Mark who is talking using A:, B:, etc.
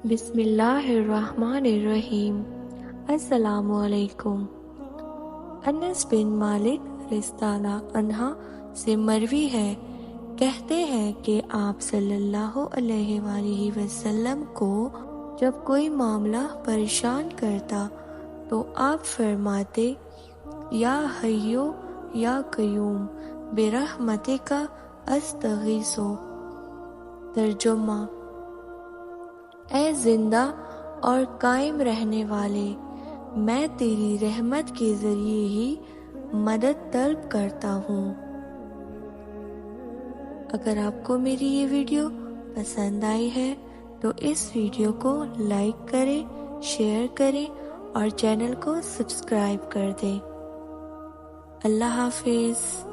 A: بسم اللہ الرحمن الرحیم۔ السلام علیکم۔ انس بن مالک رضی اللہ عنہ سے مروی ہے، کہتے ہیں کہ آپ صلی اللہ علیہ وآلہ وسلم کو جب کوئی معاملہ پریشان کرتا تو آپ فرماتے، یا حیو یا قیوم برحمتک استغیث۔ ترجمہ: اے زندہ اور قائم رہنے والے، میں تیری رحمت کے ذریعے ہی مدد طلب کرتا ہوں۔ اگر آپ کو میری یہ ویڈیو پسند آئی ہے تو اس ویڈیو کو لائک کریں، شیئر کریں اور چینل کو سبسکرائب کر دیں۔ اللہ حافظ۔